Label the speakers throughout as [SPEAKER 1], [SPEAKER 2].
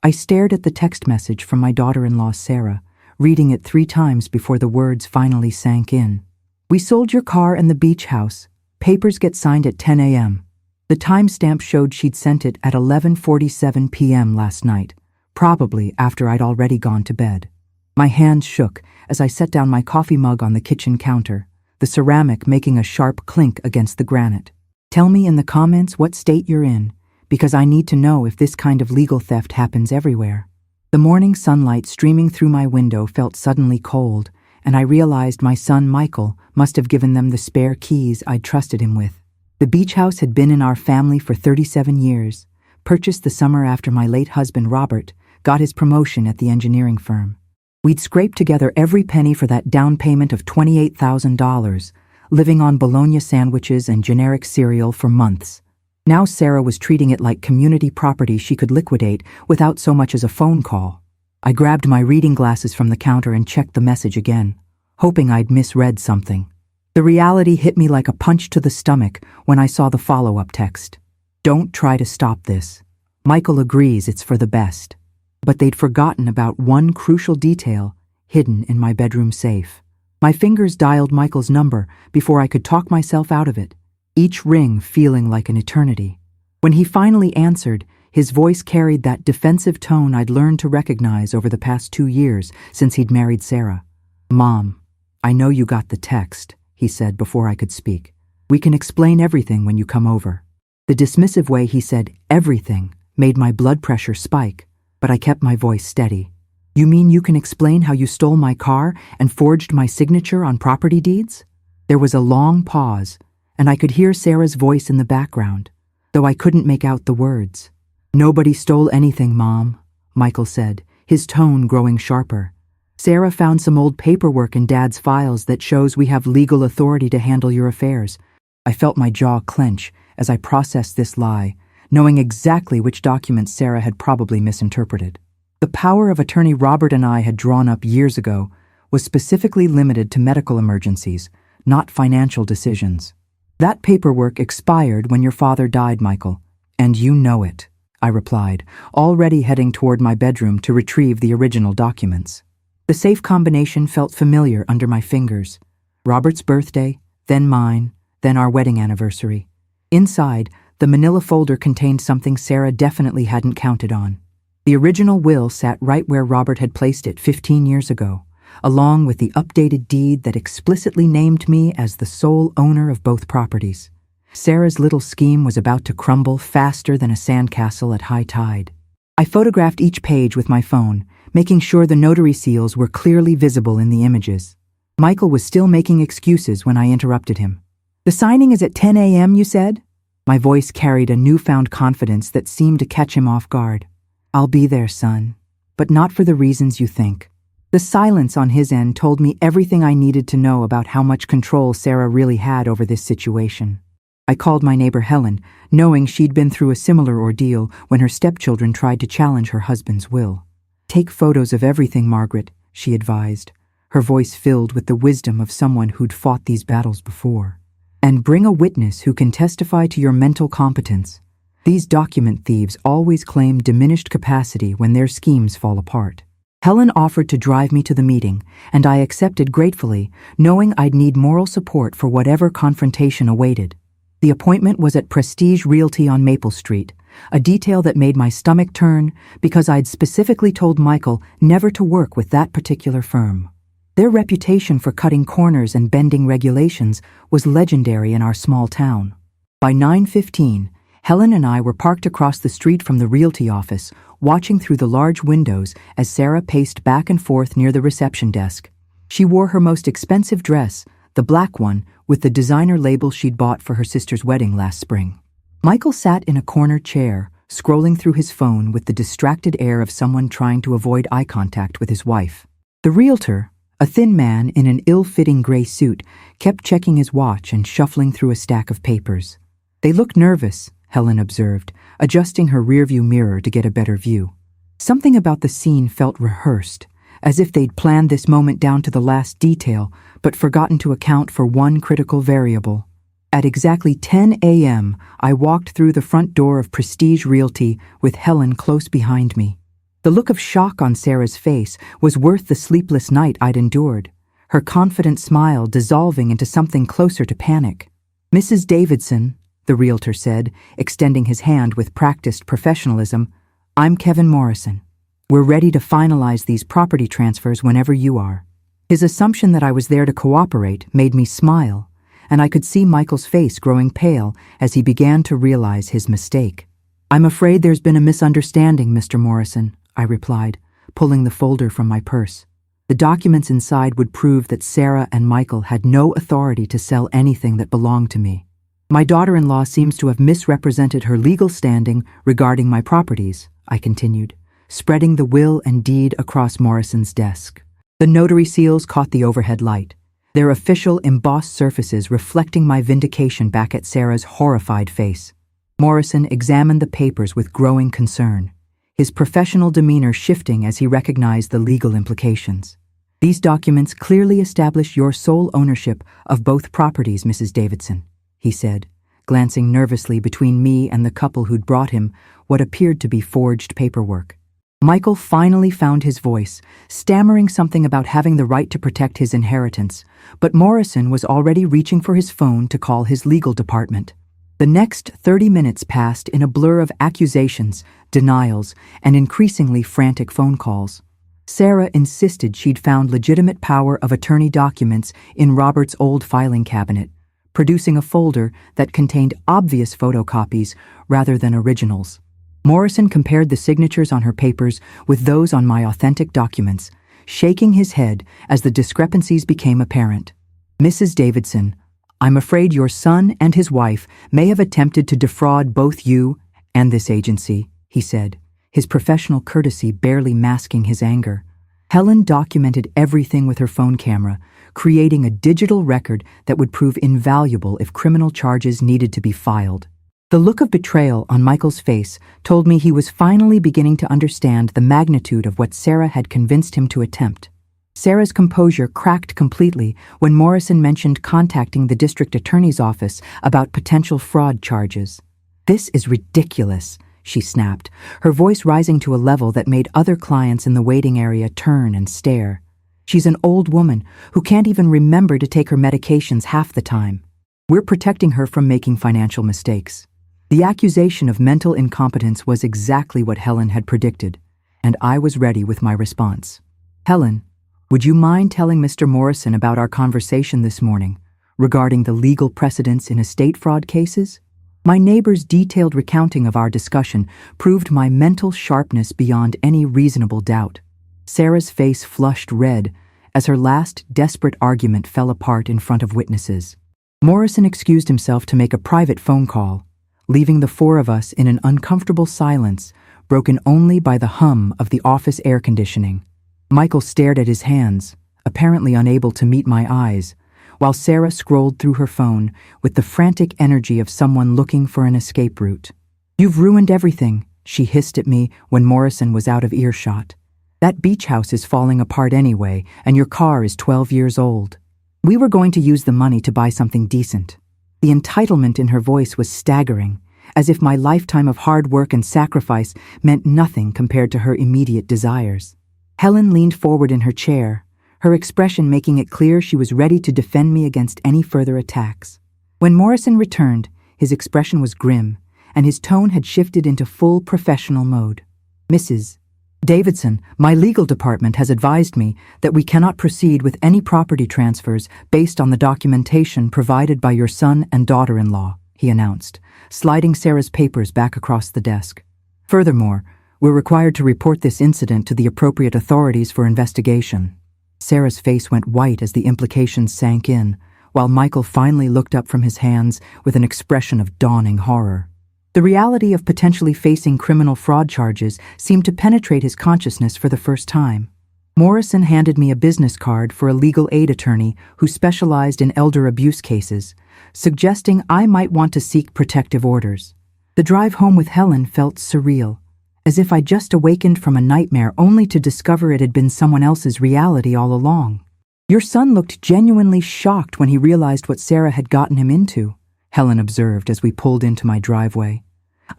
[SPEAKER 1] I stared at the text message from my daughter-in-law, Sarah, reading it 3 times before the words finally sank in. We sold your car and the beach house. Papers get signed at 10 a.m. The timestamp showed she'd sent it at 11:47 p.m. last night, probably after I'd already gone to bed. My hands shook as I set down my coffee mug on the kitchen counter, the ceramic making a sharp clink against the granite. Tell me in the comments what state you're in, because I need to know if this kind of legal theft happens everywhere. The morning sunlight streaming through my window felt suddenly cold, and I realized my son Michael must have given them the spare keys I'd trusted him with. The beach house had been in our family for 37 years, purchased the summer after my late husband Robert got his promotion at the engineering firm. We'd scraped together every penny for that down payment of $28,000, living on bologna sandwiches and generic cereal for months. Now Sarah was treating it like community property she could liquidate without so much as a phone call. I grabbed my reading glasses from the counter and checked the message again, hoping I'd misread something. The reality hit me like a punch to the stomach when I saw the follow-up text. Don't try to stop this. Michael agrees it's for the best. But they'd forgotten about one crucial detail hidden in my bedroom safe. My fingers dialed Michael's number before I could talk myself out of it, each ring feeling like an eternity. When he finally answered, his voice carried that defensive tone I'd learned to recognize over the past 2 years since he'd married Sarah. "Mom, I know you got the text," he said before I could speak. "We can explain everything when you come over." The dismissive way he said everything made my blood pressure spike, but I kept my voice steady. "You mean you can explain how you stole my car and forged my signature on property deeds?" There was a long pause, and I could hear Sarah's voice in the background, though I couldn't make out the words. "Nobody stole anything, Mom," Michael said, his tone growing sharper. "Sarah found some old paperwork in Dad's files that shows we have legal authority to handle your affairs." I felt my jaw clench as I processed this lie, knowing exactly which documents Sarah had probably misinterpreted. The power of attorney Robert and I had drawn up years ago was specifically limited to medical emergencies, not financial decisions. "That paperwork expired when your father died, Michael, and you know it," I replied, already heading toward my bedroom to retrieve the original documents. The safe combination felt familiar under my fingers. Robert's birthday, then mine, then our wedding anniversary. Inside, the manila folder contained something Sarah definitely hadn't counted on. The original will sat right where Robert had placed it 15 years ago, along with the updated deed that explicitly named me as the sole owner of both properties. Sarah's little scheme was about to crumble faster than a sandcastle at high tide. I photographed each page with my phone, making sure the notary seals were clearly visible in the images. Michael was still making excuses when I interrupted him. "The signing is at 10 a.m., you said?" My voice carried a newfound confidence that seemed to catch him off guard. "I'll be there, son, but not for the reasons you think." The silence on his end told me everything I needed to know about how much control Sarah really had over this situation. I called my neighbor Helen, knowing she'd been through a similar ordeal when her stepchildren tried to challenge her husband's will. "Take photos of everything, Margaret," she advised, her voice filled with the wisdom of someone who'd fought these battles before. "And bring a witness who can testify to your mental competence. These document thieves always claim diminished capacity when their schemes fall apart." Helen offered to drive me to the meeting, and I accepted gratefully, knowing I'd need moral support for whatever confrontation awaited. The appointment was at Prestige Realty on Maple Street, a detail that made my stomach turn because I'd specifically told Michael never to work with that particular firm. Their reputation for cutting corners and bending regulations was legendary in our small town. By 9:15, Helen and I were parked across the street from the realty office, watching through the large windows as Sarah paced back and forth near the reception desk. She wore her most expensive dress, the black one, with the designer label she'd bought for her sister's wedding last spring. Michael sat in a corner chair, scrolling through his phone with the distracted air of someone trying to avoid eye contact with his wife. The realtor, a thin man in an ill-fitting gray suit, kept checking his watch and shuffling through a stack of papers. "They look nervous," Helen observed, adjusting her rearview mirror to get a better view. Something about the scene felt rehearsed, as if they'd planned this moment down to the last detail, but forgotten to account for one critical variable. At exactly 10 a.m., I walked through the front door of Prestige Realty with Helen close behind me. The look of shock on Sarah's face was worth the sleepless night I'd endured, her confident smile dissolving into something closer to panic. "Mrs. Davidson," the realtor said, extending his hand with practiced professionalism, "I'm Kevin Morrison. We're ready to finalize these property transfers whenever you are." His assumption that I was there to cooperate made me smile, and I could see Michael's face growing pale as he began to realize his mistake. "I'm afraid there's been a misunderstanding, Mr. Morrison," I replied, pulling the folder from my purse. The documents inside would prove that Sarah and Michael had no authority to sell anything that belonged to me. "My daughter-in-law seems to have misrepresented her legal standing regarding my properties," I continued, spreading the will and deed across Morrison's desk. The notary seals caught the overhead light, their official embossed surfaces reflecting my vindication back at Sarah's horrified face. Morrison examined the papers with growing concern, his professional demeanor shifting as he recognized the legal implications. "These documents clearly establish your sole ownership of both properties, Mrs. Davidson," he said, glancing nervously between me and the couple who'd brought him what appeared to be forged paperwork. Michael finally found his voice, stammering something about having the right to protect his inheritance, but Morrison was already reaching for his phone to call his legal department. The next 30 minutes passed in a blur of accusations, denials, and increasingly frantic phone calls. Sarah insisted she'd found legitimate power of attorney documents in Robert's old filing cabinet, producing a folder that contained obvious photocopies rather than originals. Morrison compared the signatures on her papers with those on my authentic documents, shaking his head as the discrepancies became apparent. "Mrs. Davidson, I'm afraid your son and his wife may have attempted to defraud both you and this agency," he said, his professional courtesy barely masking his anger. Helen documented everything with her phone camera, creating a digital record that would prove invaluable if criminal charges needed to be filed. The look of betrayal on Michael's face told me he was finally beginning to understand the magnitude of what Sarah had convinced him to attempt. Sarah's composure cracked completely when Morrison mentioned contacting the district attorney's office about potential fraud charges. "This is ridiculous," she snapped, her voice rising to a level that made other clients in the waiting area turn and stare. "She's an old woman who can't even remember to take her medications half the time. We're protecting her from making financial mistakes." The accusation of mental incompetence was exactly what Helen had predicted, and I was ready with my response. "Helen, would you mind telling Mr. Morrison about our conversation this morning regarding the legal precedents in estate fraud cases?" My neighbor's detailed recounting of our discussion proved my mental sharpness beyond any reasonable doubt. Sarah's face flushed red as her last desperate argument fell apart in front of witnesses. Morrison excused himself to make a private phone call, leaving the four of us in an uncomfortable silence broken only by the hum of the office air conditioning. Michael stared at his hands, apparently unable to meet my eyes, while Sarah scrolled through her phone with the frantic energy of someone looking for an escape route. "You've ruined everything," she hissed at me when Morrison was out of earshot. "That beach house is falling apart anyway, and your car is 12 years old. We were going to use the money to buy something decent." The entitlement in her voice was staggering, as if my lifetime of hard work and sacrifice meant nothing compared to her immediate desires. Helen leaned forward in her chair, her expression making it clear she was ready to defend me against any further attacks. When Morrison returned, his expression was grim, and his tone had shifted into full professional mode. "Mrs. Davidson, my legal department has advised me that we cannot proceed with any property transfers based on the documentation provided by your son and daughter-in-law," he announced, sliding Sarah's papers back across the desk. "Furthermore, we're required to report this incident to the appropriate authorities for investigation." Sarah's face went white as the implications sank in, while Michael finally looked up from his hands with an expression of dawning horror. The reality of potentially facing criminal fraud charges seemed to penetrate his consciousness for the first time. Morrison handed me a business card for a legal aid attorney who specialized in elder abuse cases, suggesting I might want to seek protective orders. The drive home with Helen felt surreal, as if I'd just awakened from a nightmare only to discover it had been someone else's reality all along. "Your son looked genuinely shocked when he realized what Sarah had gotten him into," Helen observed as we pulled into my driveway.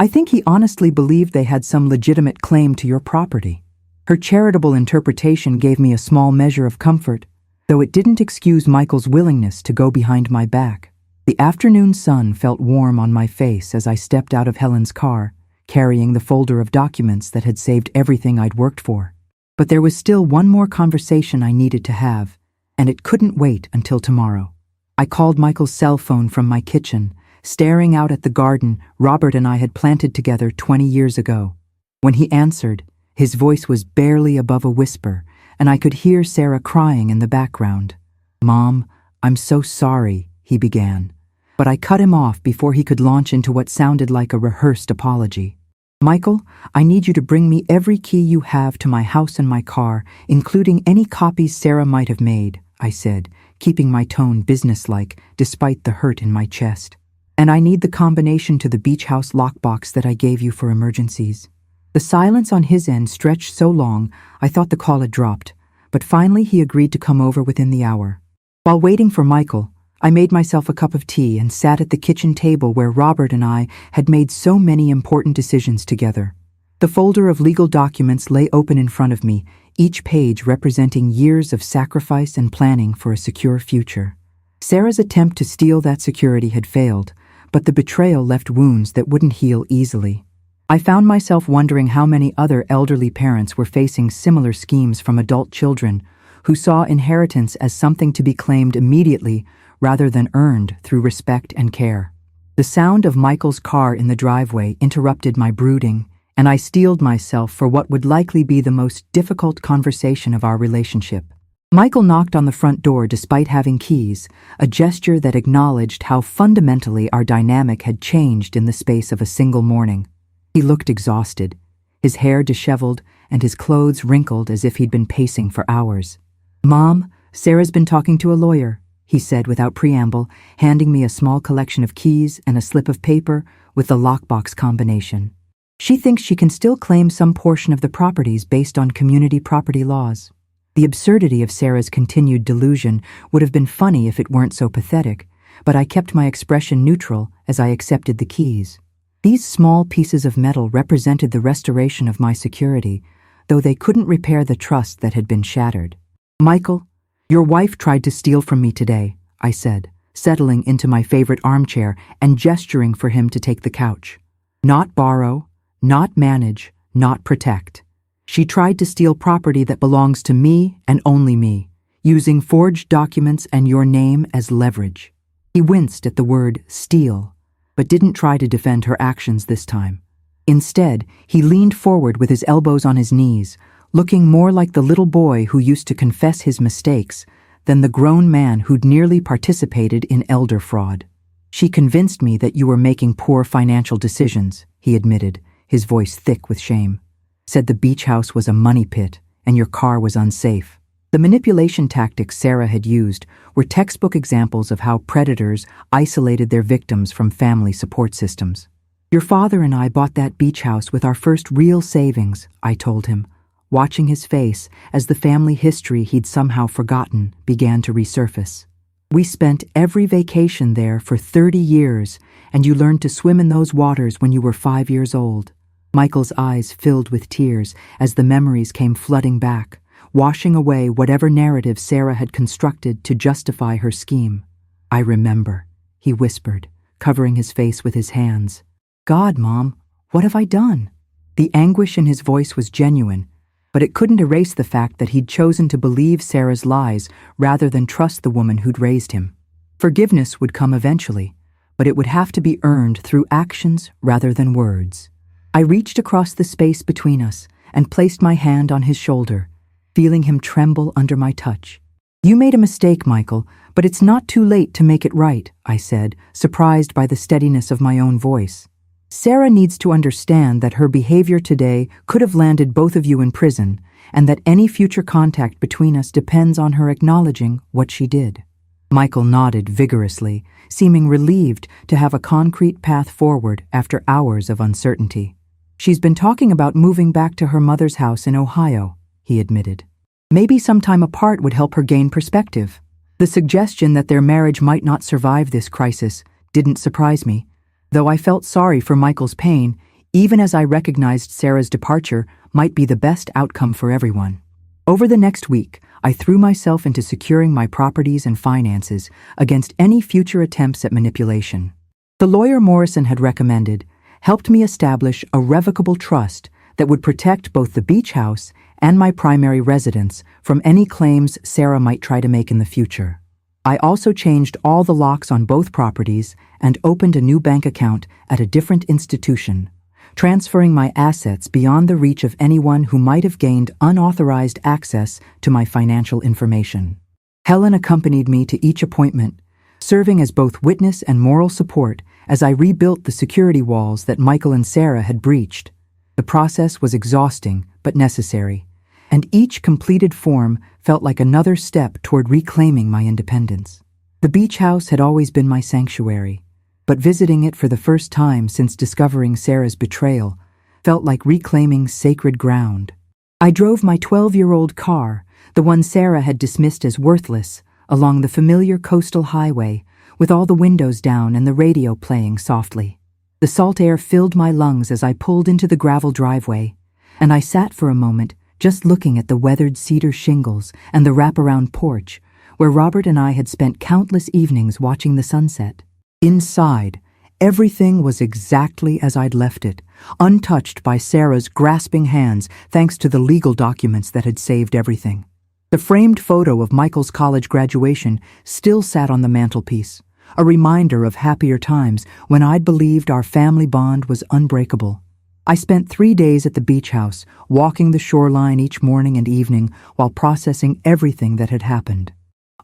[SPEAKER 1] "I think he honestly believed they had some legitimate claim to your property." Her charitable interpretation gave me a small measure of comfort, though it didn't excuse Michael's willingness to go behind my back. The afternoon sun felt warm on my face as I stepped out of Helen's car, carrying the folder of documents that had saved everything I'd worked for. But there was still one more conversation I needed to have, and it couldn't wait until tomorrow. I called Michael's cell phone from my kitchen, staring out at the garden Robert and I had planted together 20 years ago. When he answered, his voice was barely above a whisper, and I could hear Sarah crying in the background. "Mom, I'm so sorry," he began, but I cut him off before he could launch into what sounded like a rehearsed apology. "Michael, I need you to bring me every key you have to my house and my car, including any copies Sarah might have made," I said, keeping my tone businesslike despite the hurt in my chest. "And I need the combination to the beach house lockbox that I gave you for emergencies." The silence on his end stretched so long I thought the call had dropped, but finally he agreed to come over within the hour. While waiting for Michael, I made myself a cup of tea and sat at the kitchen table where Robert and I had made so many important decisions together. The folder of legal documents lay open in front of me, each page representing years of sacrifice and planning for a secure future. Sarah's attempt to steal that security had failed, but the betrayal left wounds that wouldn't heal easily. I found myself wondering how many other elderly parents were facing similar schemes from adult children who saw inheritance as something to be claimed immediately rather than earned through respect and care. The sound of Michael's car in the driveway interrupted my brooding, and I steeled myself for what would likely be the most difficult conversation of our relationship. Michael knocked on the front door despite having keys, a gesture that acknowledged how fundamentally our dynamic had changed in the space of a single morning. He looked exhausted, his hair disheveled and his clothes wrinkled as if he'd been pacing for hours. "Mom, Sarah's been talking to a lawyer," he said without preamble, handing me a small collection of keys and a slip of paper with the lockbox combination. "She thinks she can still claim some portion of the properties based on community property laws." The absurdity of Sarah's continued delusion would have been funny if it weren't so pathetic, but I kept my expression neutral as I accepted the keys. These small pieces of metal represented the restoration of my security, though they couldn't repair the trust that had been shattered. "Michael, your wife tried to steal from me today," I said, settling into my favorite armchair and gesturing for him to take the couch. "Not borrow, not manage, not protect. She tried to steal property that belongs to me and only me, using forged documents and your name as leverage." He winced at the word steal, but didn't try to defend her actions this time. Instead, he leaned forward with his elbows on his knees, looking more like the little boy who used to confess his mistakes than the grown man who'd nearly participated in elder fraud. "She convinced me that you were making poor financial decisions," he admitted, his voice thick with shame. "Said the beach house was a money pit and your car was unsafe." The manipulation tactics Sarah had used were textbook examples of how predators isolated their victims from family support systems. "Your father and I bought that beach house with our first real savings," I told him, watching his face as the family history he'd somehow forgotten began to resurface. "We spent every vacation there for 30 years, and you learned to swim in those waters when you were 5 years old." Michael's eyes filled with tears as the memories came flooding back, washing away whatever narrative Sarah had constructed to justify her scheme. "I remember," he whispered, covering his face with his hands. "God, Mom, what have I done?" The anguish in his voice was genuine, but it couldn't erase the fact that he'd chosen to believe Sarah's lies rather than trust the woman who'd raised him. Forgiveness would come eventually, but it would have to be earned through actions rather than words. I reached across the space between us and placed my hand on his shoulder, feeling him tremble under my touch. "You made a mistake, Michael, but it's not too late to make it right," I said, surprised by the steadiness of my own voice. "Sarah needs to understand that her behavior today could have landed both of you in prison, and that any future contact between us depends on her acknowledging what she did." Michael nodded vigorously, seeming relieved to have a concrete path forward after hours of uncertainty. "She's been talking about moving back to her mother's house in Ohio," he admitted. "Maybe some time apart would help her gain perspective." The suggestion that their marriage might not survive this crisis didn't surprise me, though I felt sorry for Michael's pain, even as I recognized Sarah's departure might be the best outcome for everyone. Over the next week, I threw myself into securing my properties and finances against any future attempts at manipulation. The lawyer Morrison had recommended helped me establish a revocable trust that would protect both the beach house and my primary residence from any claims Sarah might try to make in the future. I also changed all the locks on both properties and opened a new bank account at a different institution, transferring my assets beyond the reach of anyone who might have gained unauthorized access to my financial information. Helen accompanied me to each appointment, serving as both witness and moral support as I rebuilt the security walls that Michael and Sarah had breached. The process was exhausting but necessary, and each completed form felt like another step toward reclaiming my independence. The beach house had always been my sanctuary, but visiting it for the first time since discovering Sarah's betrayal felt like reclaiming sacred ground. I drove my 12-year-old car, the one Sarah had dismissed as worthless, along the familiar coastal highway, with all the windows down and the radio playing softly. The salt air filled my lungs as I pulled into the gravel driveway, and I sat for a moment just looking at the weathered cedar shingles and the wraparound porch, where Robert and I had spent countless evenings watching the sunset. Inside, everything was exactly as I'd left it, untouched by Sarah's grasping hands thanks to the legal documents that had saved everything. The framed photo of Michael's college graduation still sat on the mantelpiece, a reminder of happier times when I'd believed our family bond was unbreakable. I spent 3 days at the beach house, walking the shoreline each morning and evening while processing everything that had happened.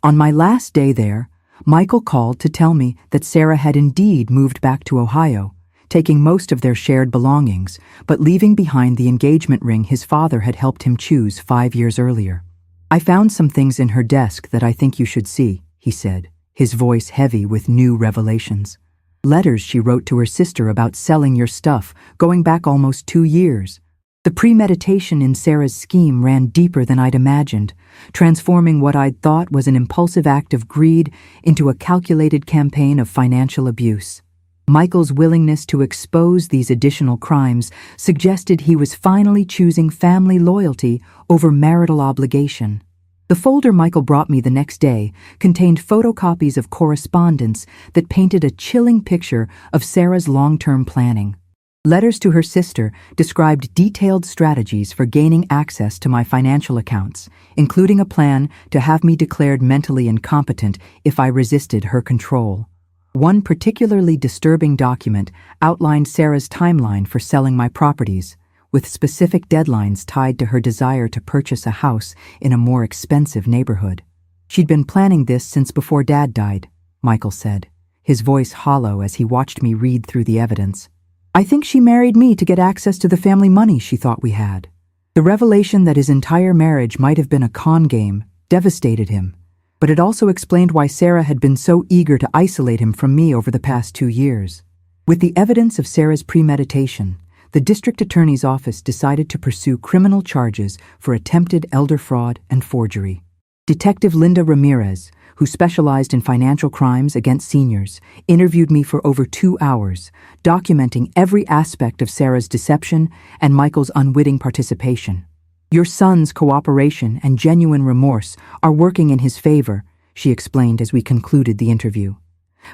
[SPEAKER 1] On my last day there, Michael called to tell me that Sarah had indeed moved back to Ohio, taking most of their shared belongings, but leaving behind the engagement ring his father had helped him choose 5 years earlier. "I found some things in her desk that I think you should see," he said, his voice heavy with new revelations. "Letters she wrote to her sister about selling your stuff, going back almost 2 years. The premeditation in Sarah's scheme ran deeper than I'd imagined, transforming what I'd thought was an impulsive act of greed into a calculated campaign of financial abuse. Michael's willingness to expose these additional crimes suggested he was finally choosing family loyalty over marital obligation. The folder Michael brought me the next day contained photocopies of correspondence that painted a chilling picture of Sarah's long-term planning. Letters to her sister described detailed strategies for gaining access to my financial accounts, including a plan to have me declared mentally incompetent if I resisted her control. One particularly disturbing document outlined Sarah's timeline for selling my properties, with specific deadlines tied to her desire to purchase a house in a more expensive neighborhood. "She'd been planning this since before Dad died," Michael said, his voice hollow as he watched me read through the evidence. "I think she married me to get access to the family money she thought we had." The revelation that his entire marriage might have been a con game devastated him, but it also explained why Sarah had been so eager to isolate him from me over the past 2 years. With the evidence of Sarah's premeditation, the district attorney's office decided to pursue criminal charges for attempted elder fraud and forgery. Detective Linda Ramirez, who specialized in financial crimes against seniors, interviewed me for over 2 hours, documenting every aspect of Sarah's deception and Michael's unwitting participation. "Your son's cooperation and genuine remorse are working in his favor," she explained as we concluded the interview.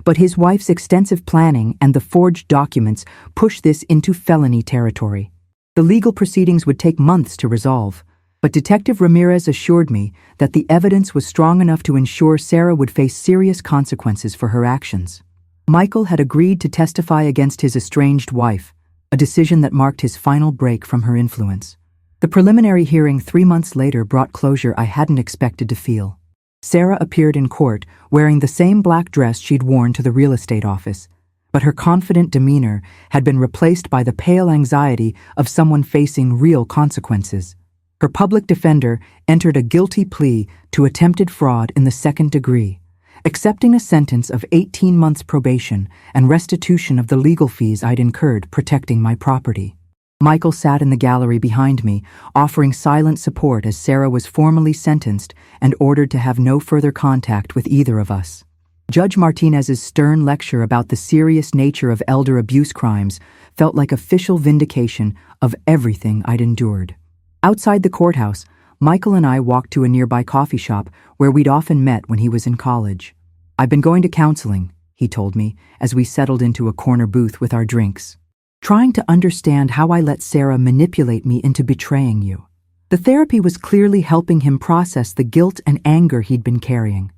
[SPEAKER 1] "But his wife's extensive planning and the forged documents push this into felony territory. The legal proceedings would take months to resolve, but Detective Ramirez assured me that the evidence was strong enough to ensure Sarah would face serious consequences for her actions. Michael had agreed to testify against his estranged wife, a decision that marked his final break from her influence. The preliminary hearing 3 months later brought closure I hadn't expected to feel. Sarah appeared in court wearing the same black dress she'd worn to the real estate office, but her confident demeanor had been replaced by the pale anxiety of someone facing real consequences. Her public defender entered a guilty plea to attempted fraud in the 2nd degree, accepting a sentence of 18 months probation and restitution of the legal fees I'd incurred protecting my property. Michael sat in the gallery behind me, offering silent support as Sarah was formally sentenced and ordered to have no further contact with either of us. Judge Martinez's stern lecture about the serious nature of elder abuse crimes felt like official vindication of everything I'd endured. Outside the courthouse, Michael and I walked to a nearby coffee shop where we'd often met when he was in college. "I've been going to counseling," he told me as we settled into a corner booth with our drinks. "Trying to understand how I let Sarah manipulate me into betraying you." The therapy was clearly helping him process the guilt and anger he'd been carrying,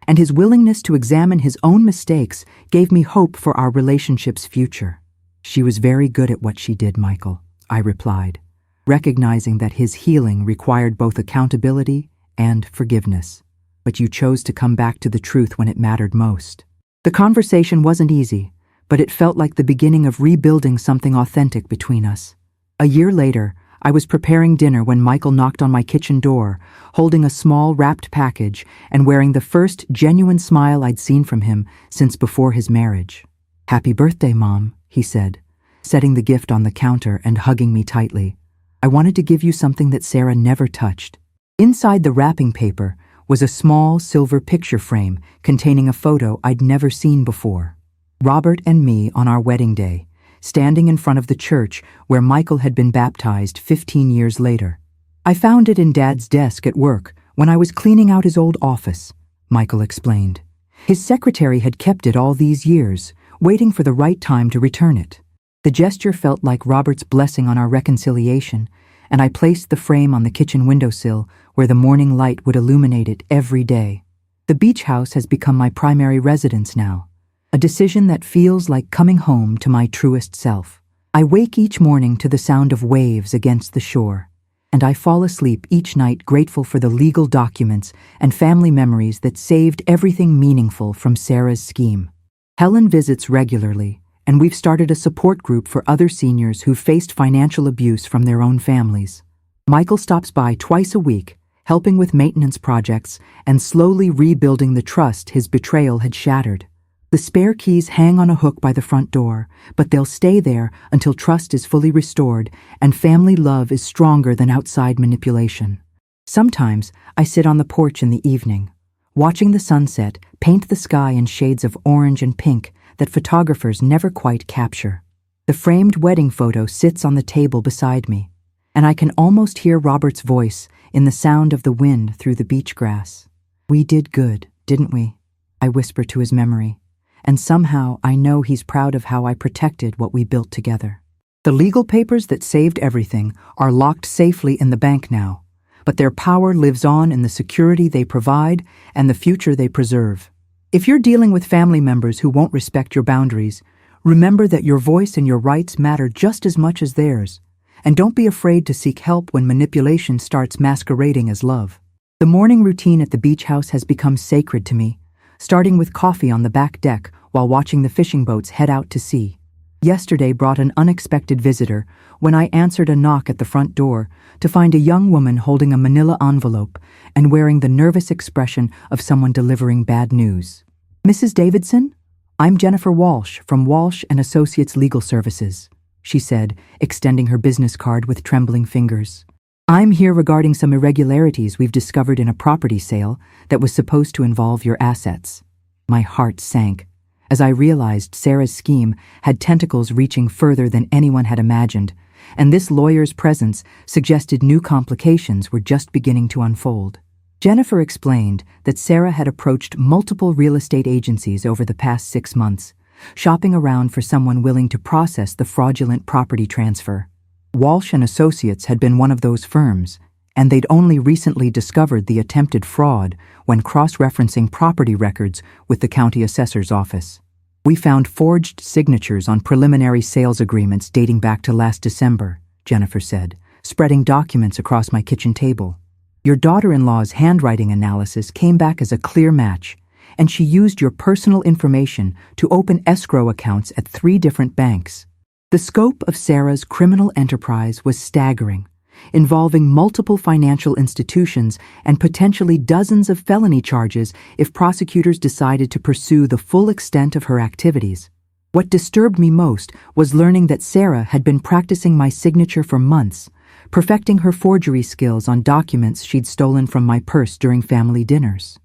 [SPEAKER 1] and his willingness to examine his own mistakes gave me hope for our relationship's future. "She was very good at what she did, Michael," I replied, recognizing that his healing required both accountability and forgiveness. "But you chose to come back to the truth when it mattered most." The conversation wasn't easy, but it felt like the beginning of rebuilding something authentic between us. A year later, I was preparing dinner when Michael knocked on my kitchen door, holding a small wrapped package and wearing the first genuine smile I'd seen from him since before his marriage. "Happy birthday, Mom," he said, setting the gift on the counter and hugging me tightly. "I wanted to give you something that Sarah never touched." Inside the wrapping paper was a small silver picture frame containing a photo I'd never seen before. Robert and me on our wedding day, standing in front of the church where Michael had been baptized 15 years later. "I found it in Dad's desk at work when I was cleaning out his old office," Michael explained. "His secretary had kept it all these years, waiting for the right time to return it." The gesture felt like Robert's blessing on our reconciliation, and I placed the frame on the kitchen windowsill where the morning light would illuminate it every day. The beach house has become my primary residence now, a decision that feels like coming home to my truest self. I wake each morning to the sound of waves against the shore, and I fall asleep each night grateful for the legal documents and family memories that saved everything meaningful from Sarah's scheme. Helen visits regularly, and we've started a support group for other seniors who faced financial abuse from their own families. Michael stops by twice a week, helping with maintenance projects and slowly rebuilding the trust his betrayal had shattered. The spare keys hang on a hook by the front door, but they'll stay there until trust is fully restored and family love is stronger than outside manipulation. Sometimes I sit on the porch in the evening, watching the sunset paint the sky in shades of orange and pink that photographers never quite capture. The framed wedding photo sits on the table beside me, and I can almost hear Robert's voice in the sound of the wind through the beach grass. "We did good, didn't we?" I whisper to his memory, and somehow I know he's proud of how I protected what we built together. The legal papers that saved everything are locked safely in the bank now, but their power lives on in the security they provide and the future they preserve. If you're dealing with family members who won't respect your boundaries, remember that your voice and your rights matter just as much as theirs, and don't be afraid to seek help when manipulation starts masquerading as love. The morning routine at the beach house has become sacred to me, starting with coffee on the back deck while watching the fishing boats head out to sea. Yesterday brought an unexpected visitor when I answered a knock at the front door to find a young woman holding a manila envelope and wearing the nervous expression of someone delivering bad news. "Mrs. Davidson? I'm Jennifer Walsh from Walsh & Associates Legal Services," she said, extending her business card with trembling fingers. "I'm here regarding some irregularities we've discovered in a property sale that was supposed to involve your assets." My heart sank as I realized Sarah's scheme had tentacles reaching further than anyone had imagined, and this lawyer's presence suggested new complications were just beginning to unfold. Jennifer explained that Sarah had approached multiple real estate agencies over the past 6 months, shopping around for someone willing to process the fraudulent property transfer. Walsh & Associates had been one of those firms, and they'd only recently discovered the attempted fraud when cross-referencing property records with the county assessor's office. "We found forged signatures on preliminary sales agreements dating back to last December," Jennifer said, spreading documents across my kitchen table. "Your daughter-in-law's handwriting analysis came back as a clear match, and she used your personal information to open escrow accounts at 3 different banks." The scope of Sarah's criminal enterprise was staggering, involving multiple financial institutions and potentially dozens of felony charges if prosecutors decided to pursue the full extent of her activities. What disturbed me most was learning that Sarah had been practicing my signature for months, perfecting her forgery skills on documents she'd stolen from my purse during family dinners.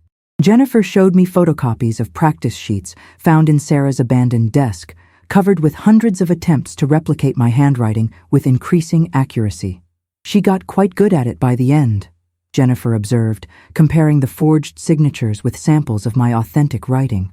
[SPEAKER 1] Jennifer showed me photocopies of practice sheets found in Sarah's abandoned desk, covered with hundreds of attempts to replicate my handwriting with increasing accuracy. She got quite good at it by the end, Jennifer observed, comparing the forged signatures with samples of my authentic writing.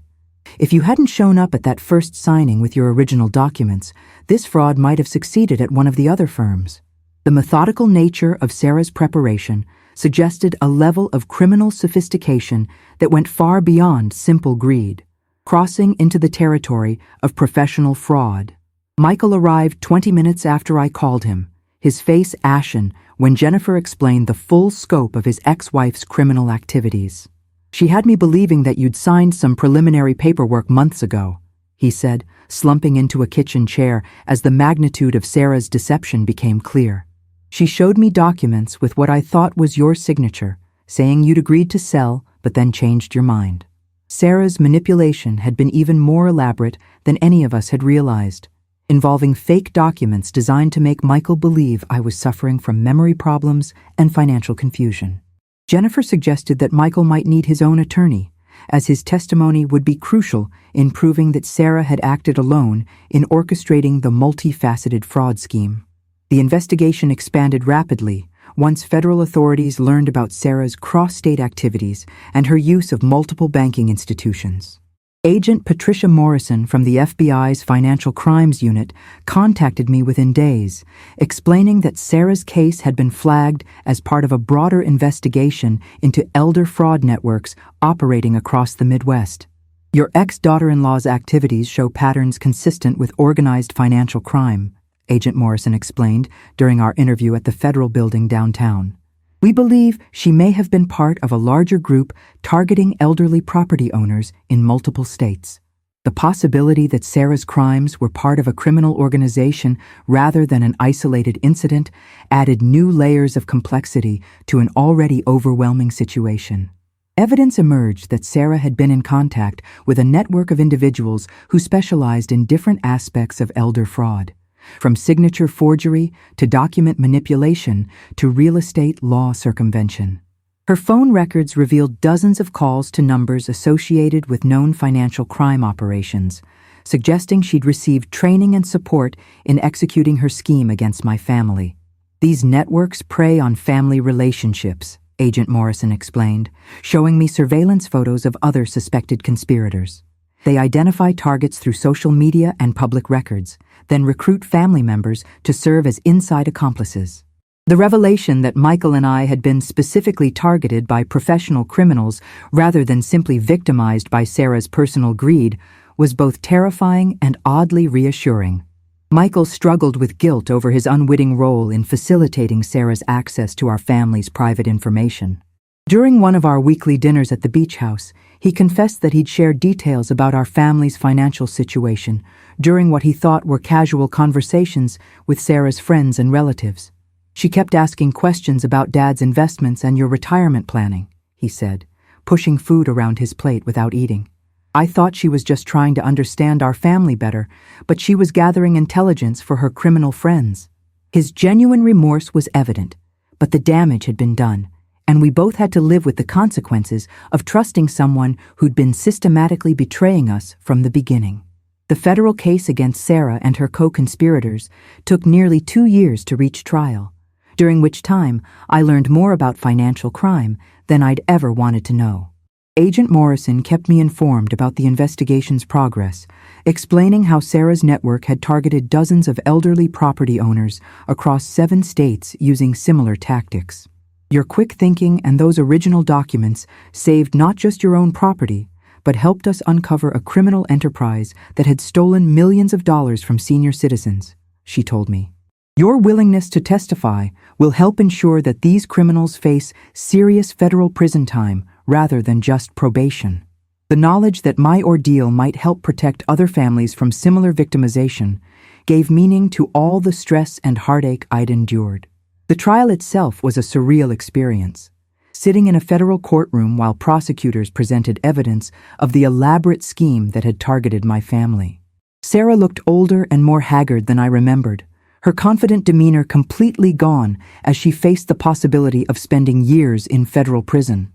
[SPEAKER 1] If you hadn't shown up at that first signing with your original documents, this fraud might have succeeded at one of the other firms. The methodical nature of Sarah's preparation suggested a level of criminal sophistication that went far beyond simple greed, crossing into the territory of professional fraud. Michael arrived 20 minutes after I called him, his face ashen when Jennifer explained the full scope of his ex-wife's criminal activities. "She had me believing that you'd signed some preliminary paperwork months ago," he said, slumping into a kitchen chair as the magnitude of Sarah's deception became clear. "She showed me documents with what I thought was your signature, saying you'd agreed to sell but then changed your mind." Sarah's manipulation had been even more elaborate than any of us had realized, involving fake documents designed to make Michael believe I was suffering from memory problems and financial confusion. Jennifer suggested that Michael might need his own attorney, as his testimony would be crucial in proving that Sarah had acted alone in orchestrating the multifaceted fraud scheme. The investigation expanded rapidly once federal authorities learned about Sarah's cross-state activities and her use of multiple banking institutions. Agent Patricia Morrison from the FBI's Financial Crimes Unit contacted me within days, explaining that Sarah's case had been flagged as part of a broader investigation into elder fraud networks operating across the Midwest. "Your ex-daughter-in-law's activities show patterns consistent with organized financial crime," Agent Morrison explained during our interview at the federal building downtown. "We believe she may have been part of a larger group targeting elderly property owners in multiple states." The possibility that Sarah's crimes were part of a criminal organization rather than an isolated incident added new layers of complexity to an already overwhelming situation. Evidence emerged that Sarah had been in contact with a network of individuals who specialized in different aspects of elder fraud, from signature forgery to document manipulation to real estate law circumvention. Her phone records revealed dozens of calls to numbers associated with known financial crime operations, suggesting she'd received training and support in executing her scheme against my family. "These networks prey on family relationships," Agent Morrison explained, showing me surveillance photos of other suspected conspirators. "They identify targets through social media and public records, then recruit family members to serve as inside accomplices." The revelation that Michael and I had been specifically targeted by professional criminals rather than simply victimized by Sarah's personal greed was both terrifying and oddly reassuring. Michael struggled with guilt over his unwitting role in facilitating Sarah's access to our family's private information. During one of our weekly dinners at the beach house, he confessed that he'd shared details about our family's financial situation during what he thought were casual conversations with Sarah's friends and relatives. "She kept asking questions about Dad's investments and your retirement planning," he said, pushing food around his plate without eating. "I thought she was just trying to understand our family better, but she was gathering intelligence for her criminal friends." His genuine remorse was evident, but the damage had been done, and we both had to live with the consequences of trusting someone who'd been systematically betraying us from the beginning. The federal case against Sarah and her co-conspirators took nearly 2 years to reach trial, during which time I learned more about financial crime than I'd ever wanted to know. Agent Morrison kept me informed about the investigation's progress, explaining how Sarah's network had targeted dozens of elderly property owners across 7 states using similar tactics. "Your quick thinking and those original documents saved not just your own property, but helped us uncover a criminal enterprise that had stolen millions of dollars from senior citizens," she told me. "Your willingness to testify will help ensure that these criminals face serious federal prison time rather than just probation." The knowledge that my ordeal might help protect other families from similar victimization gave meaning to all the stress and heartache I'd endured. The trial itself was a surreal experience. Sitting in a federal courtroom while prosecutors presented evidence of the elaborate scheme that had targeted my family. Sarah looked older and more haggard than I remembered, her confident demeanor completely gone as she faced the possibility of spending years in federal prison.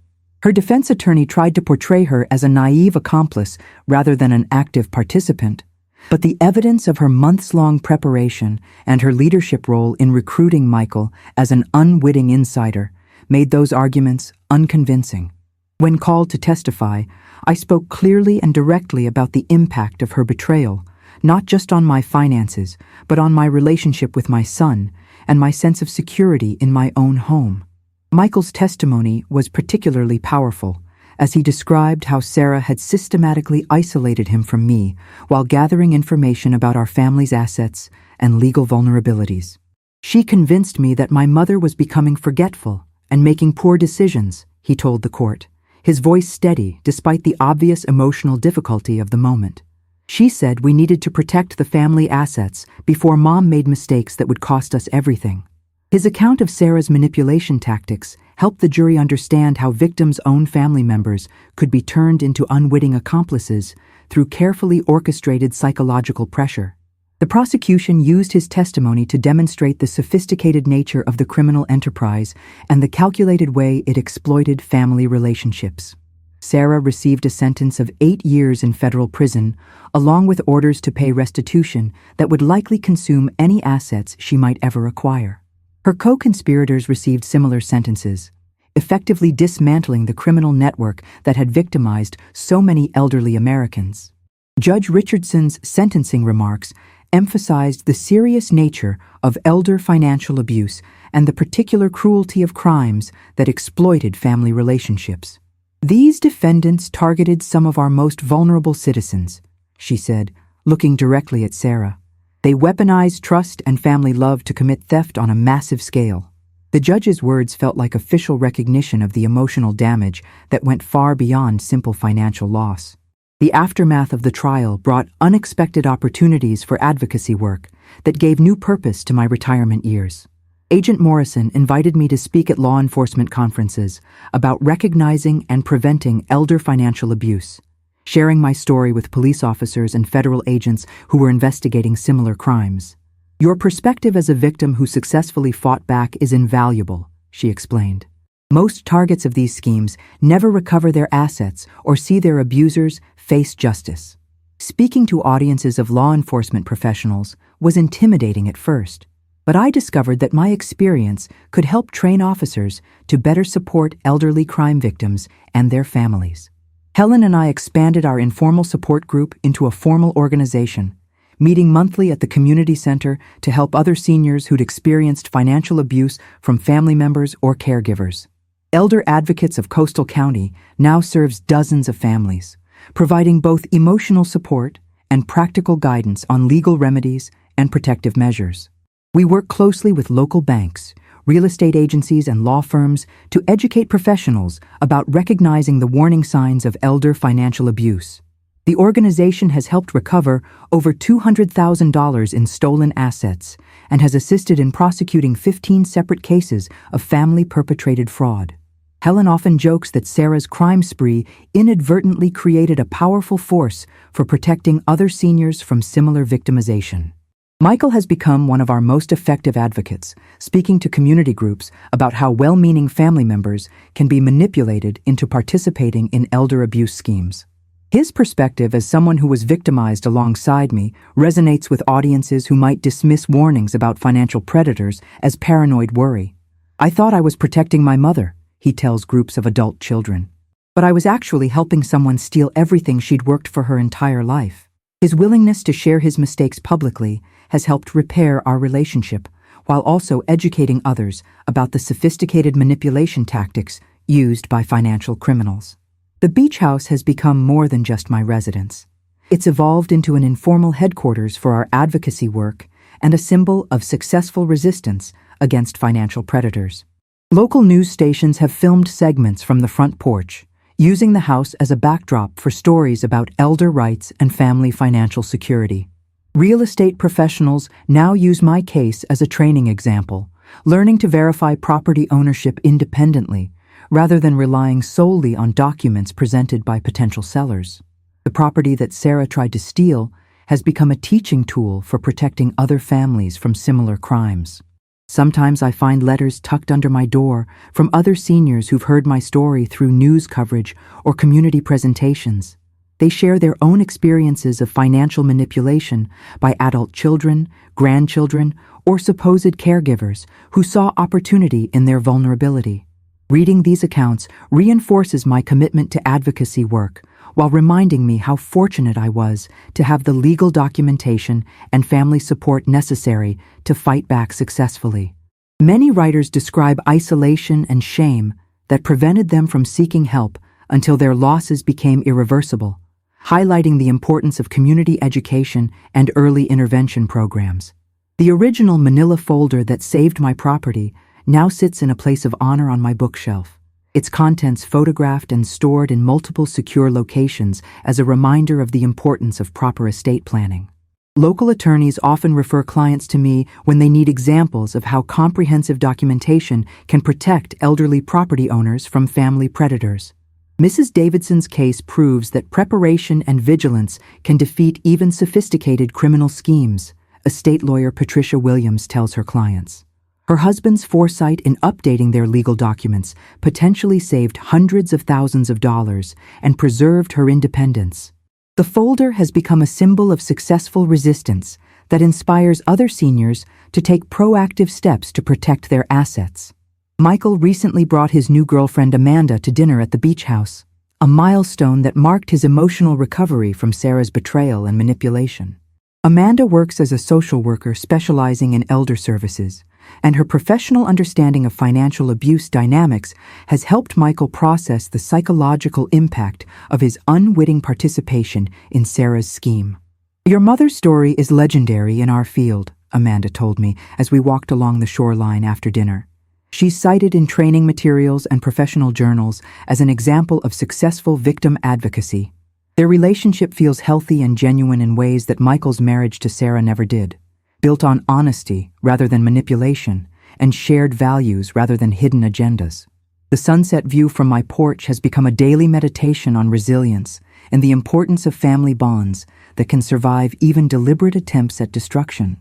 [SPEAKER 1] Her defense attorney tried to portray her as a naive accomplice rather than an active participant, but the evidence of her months-long preparation and her leadership role in recruiting Michael as an unwitting insider made those arguments unconvincing. When called to testify, I spoke clearly and directly about the impact of her betrayal, not just on my finances, but on my relationship with my son and my sense of security in my own home. Michael's testimony was particularly powerful, as he described how Sarah had systematically isolated him from me while gathering information about our family's assets and legal vulnerabilities. She convinced me that my mother was becoming forgetful and making poor decisions, he told the court, his voice steady despite the obvious emotional difficulty of the moment. She said we needed to protect the family assets before Mom made mistakes that would cost us everything. His account of Sarah's manipulation tactics helped the jury understand how victims' own family members could be turned into unwitting accomplices through carefully orchestrated psychological pressure. The prosecution used his testimony to demonstrate the sophisticated nature of the criminal enterprise and the calculated way it exploited family relationships. Sarah received a sentence of 8 years in federal prison, along with orders to pay restitution that would likely consume any assets she might ever acquire. Her co-conspirators received similar sentences, effectively dismantling the criminal network that had victimized so many elderly Americans. Judge Richardson's sentencing remarks emphasized the serious nature of elder financial abuse and the particular cruelty of crimes that exploited family relationships. These defendants targeted some of our most vulnerable citizens, she said, looking directly at Sarah. They weaponized trust and family love to commit theft on a massive scale. The judge's words felt like official recognition of the emotional damage that went far beyond simple financial loss. The aftermath of the trial brought unexpected opportunities for advocacy work that gave new purpose to my retirement years. Agent Morrison invited me to speak at law enforcement conferences about recognizing and preventing elder financial abuse, sharing my story with police officers and federal agents who were investigating similar crimes. Your perspective as a victim who successfully fought back is invaluable, she explained. Most targets of these schemes never recover their assets or see their abusers face justice. Speaking to audiences of law enforcement professionals was intimidating at first, but I discovered that my experience could help train officers to better support elderly crime victims and their families. Helen and I expanded our informal support group into a formal organization, meeting monthly at the community center to help other seniors who'd experienced financial abuse from family members or caregivers. Elder Advocates of Coastal County now serves dozens of families, providing both emotional support and practical guidance on legal remedies and protective measures. We work closely with local banks, real estate agencies, and law firms to educate professionals about recognizing the warning signs of elder financial abuse. The organization has helped recover over $200,000 in stolen assets and has assisted in prosecuting 15 separate cases of family-perpetrated fraud. Helen often jokes that Sarah's crime spree inadvertently created a powerful force for protecting other seniors from similar victimization. Michael has become one of our most effective advocates, speaking to community groups about how well-meaning family members can be manipulated into participating in elder abuse schemes. His perspective as someone who was victimized alongside me resonates with audiences who might dismiss warnings about financial predators as paranoid worry. I thought I was protecting my mother, he tells groups of adult children, but I was actually helping someone steal everything she'd worked for her entire life. His willingness to share his mistakes publicly has helped repair our relationship, while also educating others about the sophisticated manipulation tactics used by financial criminals. The beach house has become more than just my residence. It's evolved into an informal headquarters for our advocacy work and a symbol of successful resistance against financial predators. Local news stations have filmed segments from the front porch, using the house as a backdrop for stories about elder rights and family financial security. Real estate professionals now use my case as a training example, learning to verify property ownership independently, rather than relying solely on documents presented by potential sellers. The property that Sarah tried to steal has become a teaching tool for protecting other families from similar crimes. Sometimes I find letters tucked under my door from other seniors who've heard my story through news coverage or community presentations. They share their own experiences of financial manipulation by adult children, grandchildren, or supposed caregivers who saw opportunity in their vulnerability. Reading these accounts reinforces my commitment to advocacy work while reminding me how fortunate I was to have the legal documentation and family support necessary to fight back successfully. Many writers describe isolation and shame that prevented them from seeking help until their losses became irreversible, highlighting the importance of community education and early intervention programs. The original manila folder that saved my property now sits in a place of honor on my bookshelf, its contents photographed and stored in multiple secure locations as a reminder of the importance of proper estate planning. Local attorneys often refer clients to me when they need examples of how comprehensive documentation can protect elderly property owners from family predators. Mrs. Davidson's case proves that preparation and vigilance can defeat even sophisticated criminal schemes, estate lawyer Patricia Williams tells her clients. Her husband's foresight in updating their legal documents potentially saved hundreds of thousands of dollars and preserved her independence. The folder has become a symbol of successful resistance that inspires other seniors to take proactive steps to protect their assets. Michael recently brought his new girlfriend Amanda to dinner at the beach house, a milestone that marked his emotional recovery from Sarah's betrayal and manipulation. Amanda works as a social worker specializing in elder services, and her professional understanding of financial abuse dynamics has helped Michael process the psychological impact of his unwitting participation in Sarah's scheme. "Your mother's story is legendary in our field," Amanda told me as we walked along the shoreline after dinner. She's cited in training materials and professional journals as an example of successful victim advocacy. Their relationship feels healthy and genuine in ways that Michael's marriage to Sarah never did, built on honesty rather than manipulation, and shared values rather than hidden agendas. The sunset view from my porch has become a daily meditation on resilience and the importance of family bonds that can survive even deliberate attempts at destruction.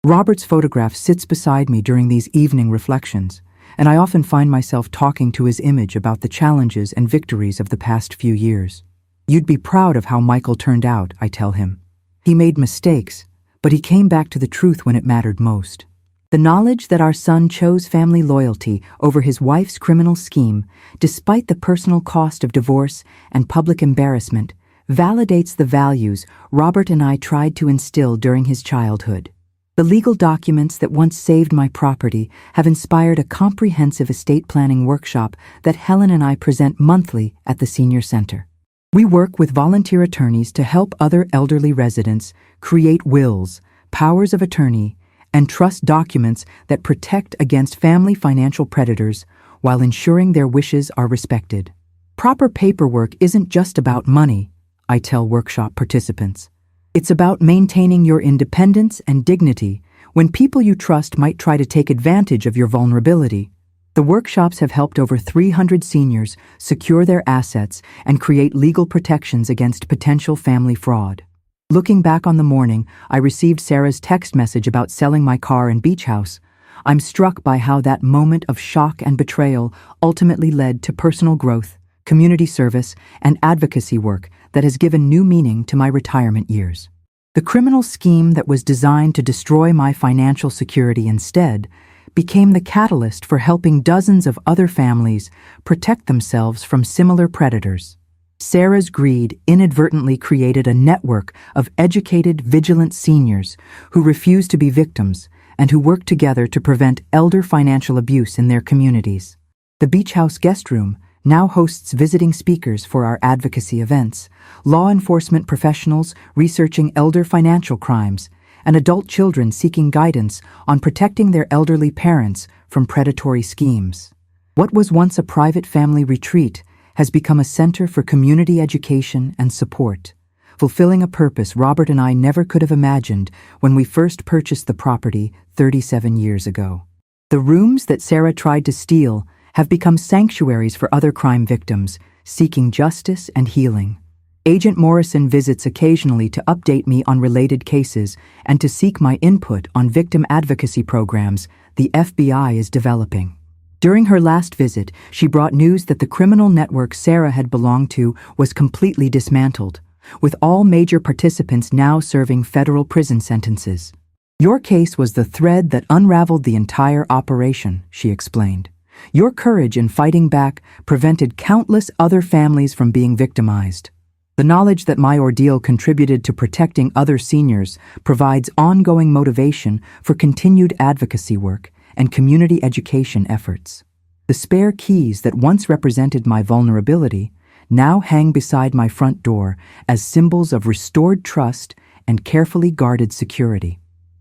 [SPEAKER 1] Robert's photograph sits beside me during these evening reflections, and I often find myself talking to his image about the challenges and victories of the past few years. "You'd be proud of how Michael turned out," I tell him. "He made mistakes, but he came back to the truth when it mattered most." The knowledge that our son chose family loyalty over his wife's criminal scheme, despite the personal cost of divorce and public embarrassment, validates the values Robert and I tried to instill during his childhood. The legal documents that once saved my property have inspired a comprehensive estate planning workshop that Helen and I present monthly at the Senior Center. We work with volunteer attorneys to help other elderly residents create wills, powers of attorney, and trust documents that protect against family financial predators while ensuring their wishes are respected. Proper paperwork isn't just about money, I tell workshop participants. It's about maintaining your independence and dignity when people you trust might try to take advantage of your vulnerability. The workshops have helped over 300 seniors secure their assets and create legal protections against potential family fraud. Looking back on the morning I received Sarah's text message about selling my car and beach house, I'm struck by how that moment of shock and betrayal ultimately led to personal growth, community service, and advocacy work that has given new meaning to my retirement years. The criminal scheme that was designed to destroy my financial security instead became the catalyst for helping dozens of other families protect themselves from similar predators. Sarah's greed inadvertently created a network of educated, vigilant seniors who refused to be victims and who worked together to prevent elder financial abuse in their communities. The Beach House Guest Room now hosts visiting speakers for our advocacy events, law enforcement professionals researching elder financial crimes, and adult children seeking guidance on protecting their elderly parents from predatory schemes. What was once a private family retreat has become a center for community education and support, fulfilling a purpose Robert and I never could have imagined when we first purchased the property 37 years ago. The rooms that Sarah tried to steal have become sanctuaries for other crime victims seeking justice and healing. Agent Morrison visits occasionally to update me on related cases and to seek my input on victim advocacy programs the FBI is developing. During her last visit, she brought news that the criminal network Sarah had belonged to was completely dismantled, with all major participants now serving federal prison sentences. Your case was the thread that unraveled the entire operation, she explained. Your courage in fighting back prevented countless other families from being victimized. The knowledge that my ordeal contributed to protecting other seniors provides ongoing motivation for continued advocacy work and community education efforts. The spare keys that once represented my vulnerability now hang beside my front door as symbols of restored trust and carefully guarded security.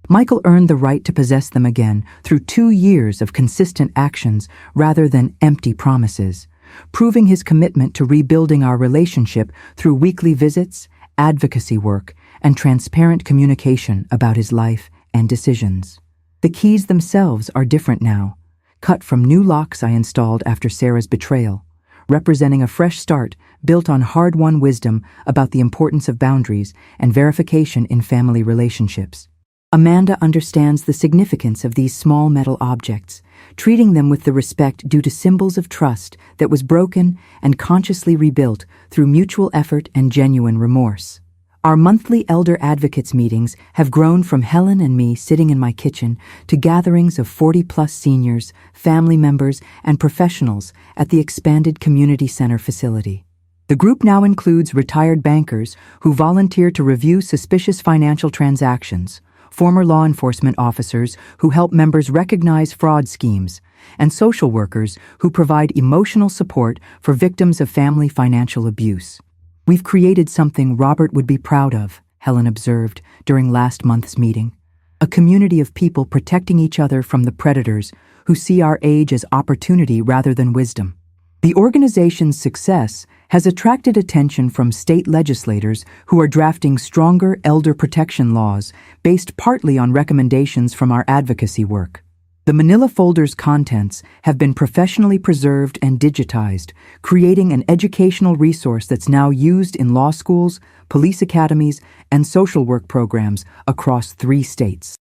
[SPEAKER 1] Michael earned the right to possess them again through 2 years of consistent actions rather than empty promises, proving his commitment to rebuilding our relationship through weekly visits, advocacy work, and transparent communication about his life and decisions. The keys themselves are different now, cut from new locks I installed after Sarah's betrayal, representing a fresh start built on hard-won wisdom about the importance of boundaries and verification in family relationships. Amanda understands the significance of these small metal objects, treating them with the respect due to symbols of trust that was broken and consciously rebuilt through mutual effort and genuine remorse. Our monthly Elder Advocates meetings have grown from Helen and me sitting in my kitchen to gatherings of 40-plus seniors, family members, and professionals at the expanded community center facility. The group now includes retired bankers who volunteer to review suspicious financial transactions, former law enforcement officers who help members recognize fraud schemes, and social workers who provide emotional support for victims of family financial abuse. We've created something Robert would be proud of, Helen observed during last month's meeting. A community of people protecting each other from the predators who see our age as opportunity rather than wisdom. The organization's success has attracted attention from state legislators who are drafting stronger elder protection laws based partly on recommendations from our advocacy work. The manila folder's contents have been professionally preserved and digitized, creating an educational resource that's now used in law schools, police academies, and social work programs across 3 states.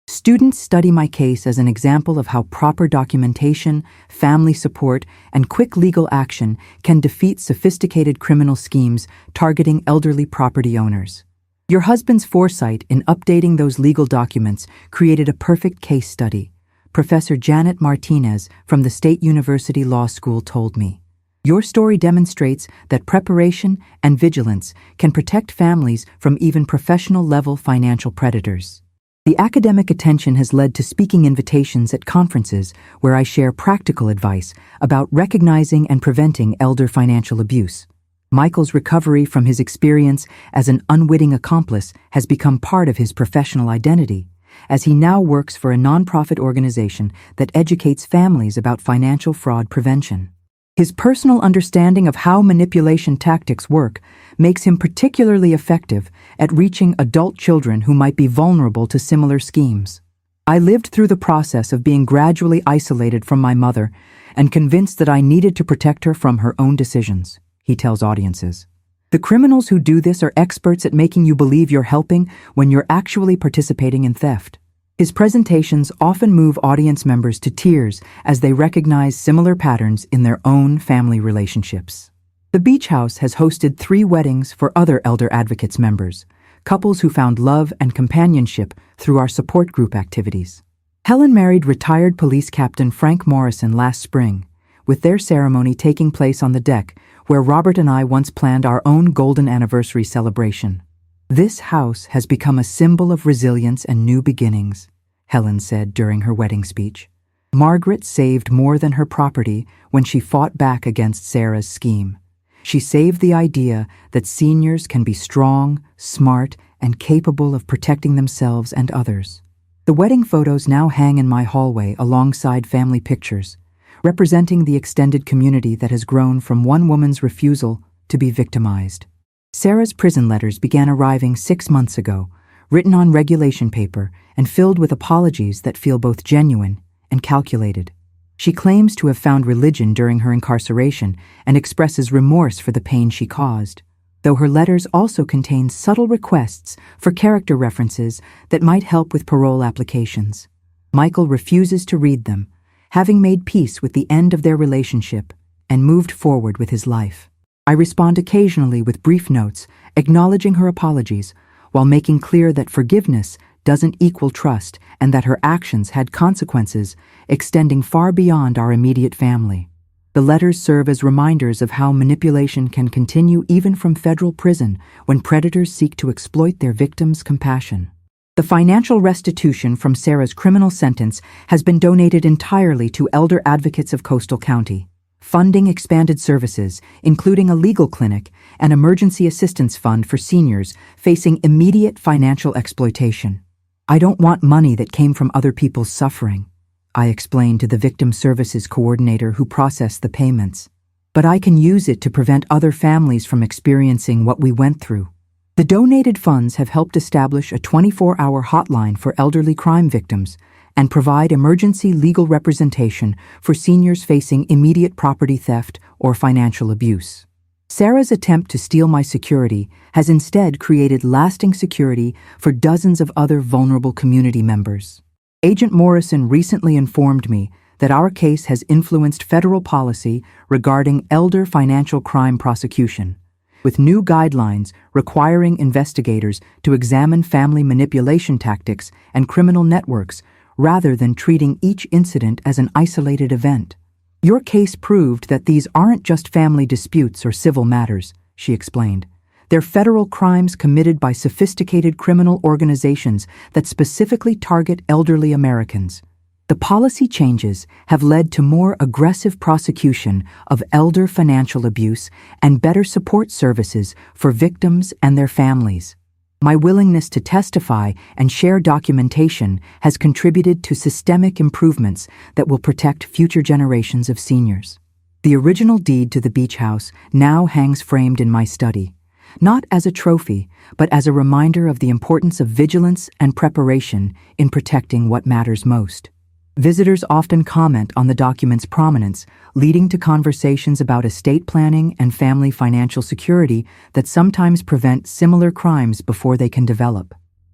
[SPEAKER 1] Students study my case as an example of how proper documentation, family support, and quick legal action can defeat sophisticated criminal schemes targeting elderly property owners. Your husband's foresight in updating those legal documents created a perfect case study, Professor Janet Martinez from the State University Law School told me. Your story demonstrates that preparation and vigilance can protect families from even professional-level financial predators. The academic attention has led to speaking invitations at conferences where I share practical advice about recognizing and preventing elder financial abuse. Michael's recovery from his experience as an unwitting accomplice has become part of his professional identity, as he now works for a nonprofit organization that educates families about financial fraud prevention. His personal understanding of how manipulation tactics work makes him particularly effective at reaching adult children who might be vulnerable to similar schemes. I lived through the process of being gradually isolated from my mother and convinced that I needed to protect her from her own decisions, he tells audiences. The criminals who do this are experts at making you believe you're helping when you're actually participating in theft. His presentations often move audience members to tears as they recognize similar patterns in their own family relationships. The Beach House has hosted 3 weddings for other Elder Advocates members, couples who found love and companionship through our support group activities. Helen married retired police captain Frank Morrison last spring, with their ceremony taking place on the deck where Robert and I once planned our own golden anniversary celebration. This house has become a symbol of resilience and new beginnings, Helen said during her wedding speech. Margaret saved more than her property when she fought back against Sarah's scheme. She saved the idea that seniors can be strong, smart, and capable of protecting themselves and others. The wedding photos now hang in my hallway alongside family pictures, representing the extended community that has grown from one woman's refusal to be victimized. Sarah's prison letters began arriving 6 months ago, written on regulation paper and filled with apologies that feel both genuine and calculated. She claims to have found religion during her incarceration and expresses remorse for the pain she caused, though her letters also contain subtle requests for character references that might help with parole applications. Michael refuses to read them, having made peace with the end of their relationship and moved forward with his life. I respond occasionally with brief notes, acknowledging her apologies, while making clear that forgiveness doesn't equal trust and that her actions had consequences extending far beyond our immediate family. The letters serve as reminders of how manipulation can continue even from federal prison when predators seek to exploit their victims' compassion. The financial restitution from Sarah's criminal sentence has been donated entirely to Elder Advocates of Coastal County, funding expanded services, including a legal clinic and emergency assistance fund for seniors facing immediate financial exploitation. I don't want money that came from other people's suffering, I explained to the victim services coordinator who processed the payments. But I can use it to prevent other families from experiencing what we went through. The donated funds have helped establish a 24-hour hotline for elderly crime victims and provide emergency legal representation for seniors facing immediate property theft or financial abuse. Sarah's attempt to steal my security has instead created lasting security for dozens of other vulnerable community members. Agent Morrison recently informed me that our case has influenced federal policy regarding elder financial crime prosecution, with new guidelines requiring investigators to examine family manipulation tactics and criminal networks rather than treating each incident as an isolated event. Your case proved that these aren't just family disputes or civil matters, she explained. They're federal crimes committed by sophisticated criminal organizations that specifically target elderly Americans. The policy changes have led to more aggressive prosecution of elder financial abuse and better support services for victims and their families. My willingness to testify and share documentation has contributed to systemic improvements that will protect future generations of seniors. The original deed to the beach house now hangs framed in my study, not as a trophy, but as a reminder of the importance of vigilance and preparation in protecting what matters most. Visitors often comment on the document's prominence, leading to conversations about estate planning and family financial security that sometimes prevent similar crimes before they can develop.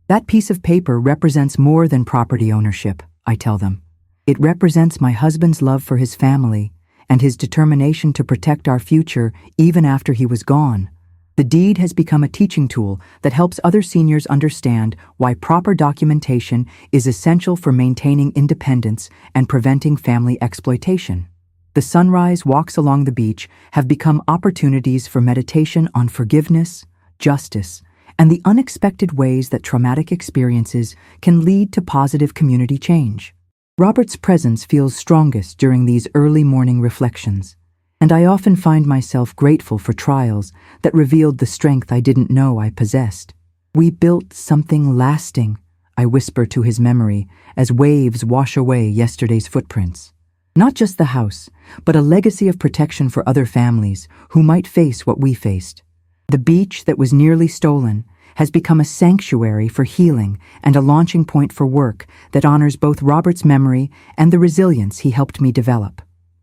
[SPEAKER 1] That piece of paper represents more than property ownership, I tell them. It represents my husband's love for his family and his determination to protect our future even after he was gone. The deed has become a teaching tool that helps other seniors understand why proper documentation is essential for maintaining independence and preventing family exploitation. The sunrise walks along the beach have become opportunities for meditation on forgiveness, justice, and the unexpected ways that traumatic experiences can lead to positive community change. Robert's presence feels strongest during these early morning reflections, and I often find myself grateful for trials that revealed the strength I didn't know I possessed. We built something lasting, I whisper to his memory as waves wash away yesterday's footprints. Not just the house, but a legacy of protection for other families who might face what we faced. The beach that was nearly stolen has become a sanctuary for healing and a launching point for work that honors both Robert's memory and the resilience he helped me develop.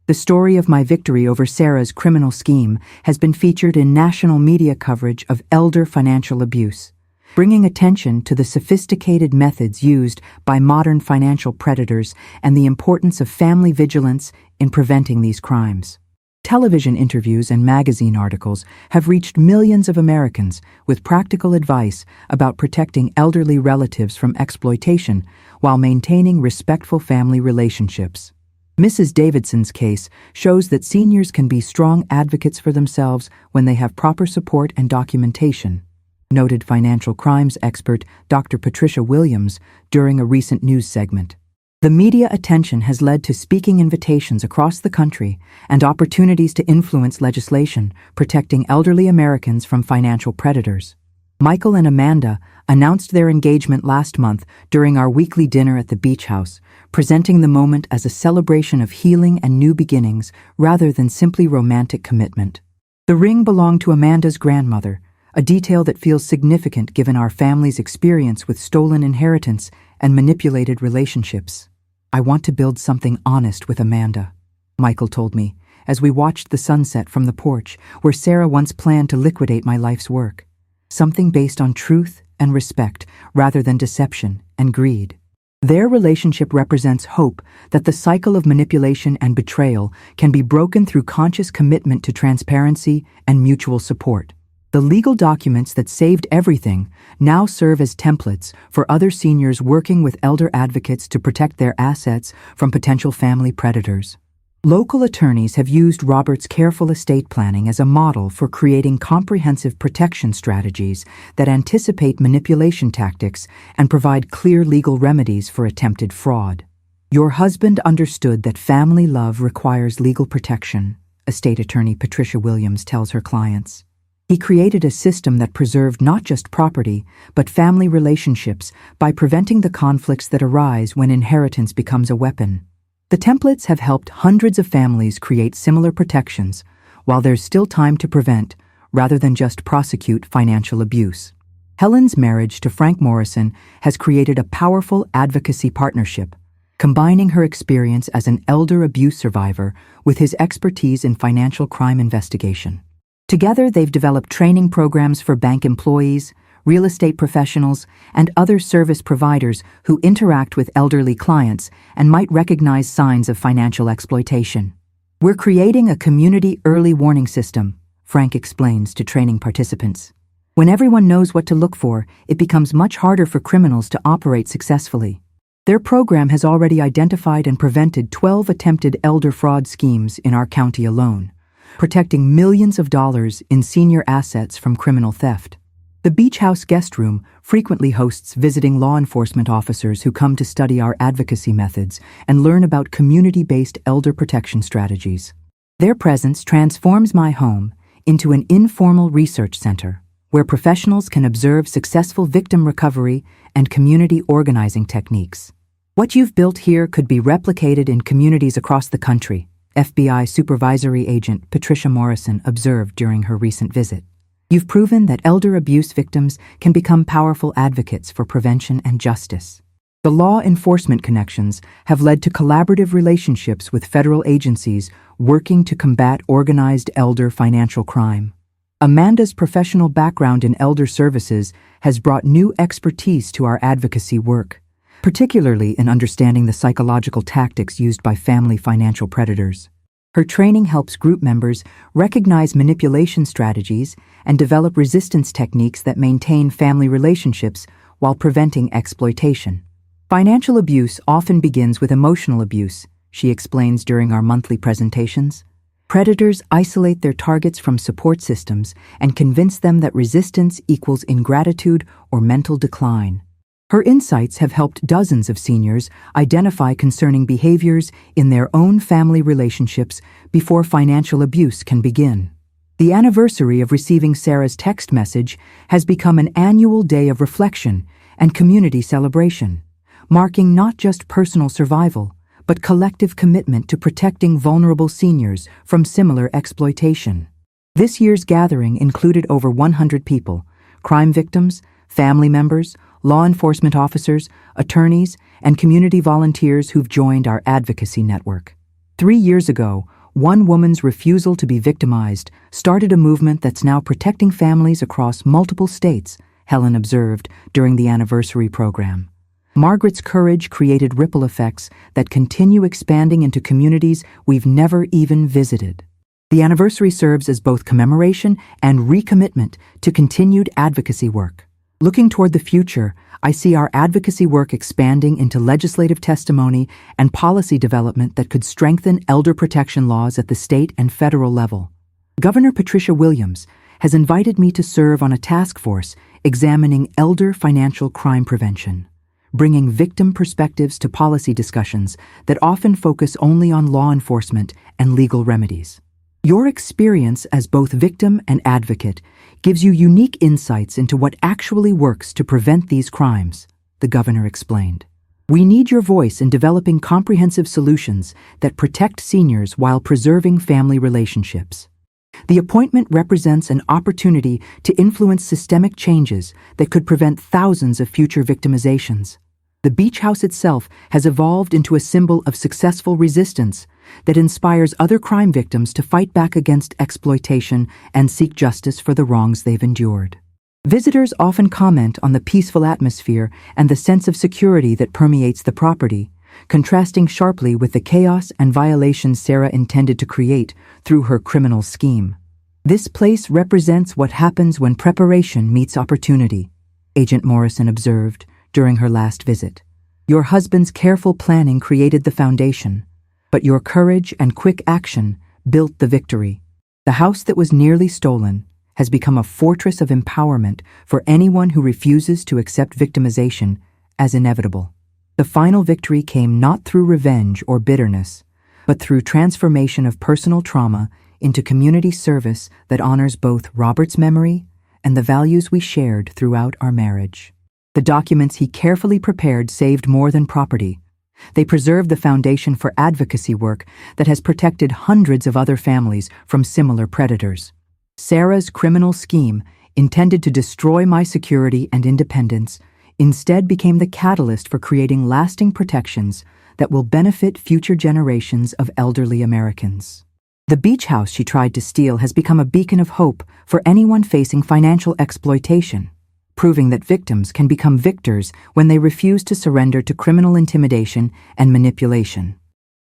[SPEAKER 1] The story of my victory over Sarah's criminal scheme has been featured in national media coverage of elder financial abuse, bringing attention to the sophisticated methods used by modern financial predators and the importance of family vigilance in preventing these crimes. Television interviews and magazine articles have reached millions of Americans with practical advice about protecting elderly relatives from exploitation while maintaining respectful family relationships. Mrs. Davidson's case shows that seniors can be strong advocates for themselves when they have proper support and documentation, noted financial crimes expert Dr. Patricia Williams during a recent news segment. The media attention has led to speaking invitations across the country and opportunities to influence legislation protecting elderly Americans from financial predators. Michael and Amanda announced their engagement last month during our weekly dinner at the beach house, presenting the moment as a celebration of healing and new beginnings rather than simply romantic commitment. The ring belonged to Amanda's grandmother, a detail that feels significant given our family's experience with stolen inheritance and manipulated relationships. I want to build something honest with Amanda, Michael told me, as we watched the sunset from the porch where Sarah once planned to liquidate my life's work. Something based on truth and respect rather than deception and greed. Their relationship represents hope that the cycle of manipulation and betrayal can be broken through conscious commitment to transparency and mutual support. The legal documents that saved everything now serve as templates for other seniors working with elder advocates to protect their assets from potential family predators. Local attorneys have used Robert's careful estate planning as a model for creating comprehensive protection strategies that anticipate manipulation tactics and provide clear legal remedies for attempted fraud. Your husband understood that family love requires legal protection, estate attorney Patricia Williams tells her clients. He created a system that preserved not just property, but family relationships by preventing the conflicts that arise when inheritance becomes a weapon. The templates have helped hundreds of families create similar protections, while there's still time to prevent, rather than just prosecute, financial abuse. Helen's marriage to Frank Morrison has created a powerful advocacy partnership, combining her experience as an elder abuse survivor with his expertise in financial crime investigation. Together, they've developed training programs for bank employees, real estate professionals, and other service providers who interact with elderly clients and might recognize signs of financial exploitation. We're creating a community early warning system, Frank explains to training participants. When everyone knows what to look for, it becomes much harder for criminals to operate successfully. Their program has already identified and prevented 12 attempted elder fraud schemes in our county alone, protecting millions of dollars in senior assets from criminal theft. The Beach House guest room frequently hosts visiting law enforcement officers who come to study our advocacy methods and learn about community-based elder protection strategies. Their presence transforms my home into an informal research center where professionals can observe successful victim recovery and community organizing techniques. What you've built here could be replicated in communities across the country, FBI Supervisory Agent Patricia Morrison observed during her recent visit. You've proven that elder abuse victims can become powerful advocates for prevention and justice. The law enforcement connections have led to collaborative relationships with federal agencies working to combat organized elder financial crime. Amanda's professional background in elder services has brought new expertise to our advocacy work, particularly in understanding the psychological tactics used by family financial predators. Her training helps group members recognize manipulation strategies and develop resistance techniques that maintain family relationships while preventing exploitation. Financial abuse often begins with emotional abuse, she explains during our monthly presentations. Predators isolate their targets from support systems and convince them that resistance equals ingratitude or mental decline. Her insights have helped dozens of seniors identify concerning behaviors in their own family relationships before financial abuse can begin. The anniversary of receiving Sarah's text message has become an annual day of reflection and community celebration, marking not just personal survival, but collective commitment to protecting vulnerable seniors from similar exploitation. This year's gathering included over 100 people, crime victims, family members, law enforcement officers, attorneys, and community volunteers who've joined our advocacy network. 3 years ago, one woman's refusal to be victimized started a movement that's now protecting families across multiple states, Helen observed during the anniversary program. Margaret's courage created ripple effects that continue expanding into communities we've never even visited. The anniversary serves as both commemoration and recommitment to continued advocacy work. Looking toward the future, I see our advocacy work expanding into legislative testimony and policy development that could strengthen elder protection laws at the state and federal level. Governor Patricia Williams has invited me to serve on a task force examining elder financial crime prevention, bringing victim perspectives to policy discussions that often focus only on law enforcement and legal remedies. Your experience as both victim and advocate gives you unique insights into what actually works to prevent these crimes, the governor explained. We need your voice in developing comprehensive solutions that protect seniors while preserving family relationships. The appointment represents an opportunity to influence systemic changes that could prevent thousands of future victimizations. The Beach House itself has evolved into a symbol of successful resistance that inspires other crime victims to fight back against exploitation and seek justice for the wrongs they've endured. Visitors often comment on the peaceful atmosphere and the sense of security that permeates the property, contrasting sharply with the chaos and violations Sarah intended to create through her criminal scheme. This place represents what happens when preparation meets opportunity, Agent Morrison observed during her last visit. Your husband's careful planning created the foundation, but your courage and quick action built the victory. The house that was nearly stolen has become a fortress of empowerment for anyone who refuses to accept victimization as inevitable. The final victory came not through revenge or bitterness, but through transformation of personal trauma into community service that honors both Robert's memory and the values we shared throughout our marriage. The documents he carefully prepared saved more than property. They preserved the foundation for advocacy work that has protected hundreds of other families from similar predators. Sarah's criminal scheme, intended to destroy my security and independence, instead became the catalyst for creating lasting protections that will benefit future generations of elderly Americans. The beach house she tried to steal has become a beacon of hope for anyone facing financial exploitation, proving that victims can become victors when they refuse to surrender to criminal intimidation and manipulation.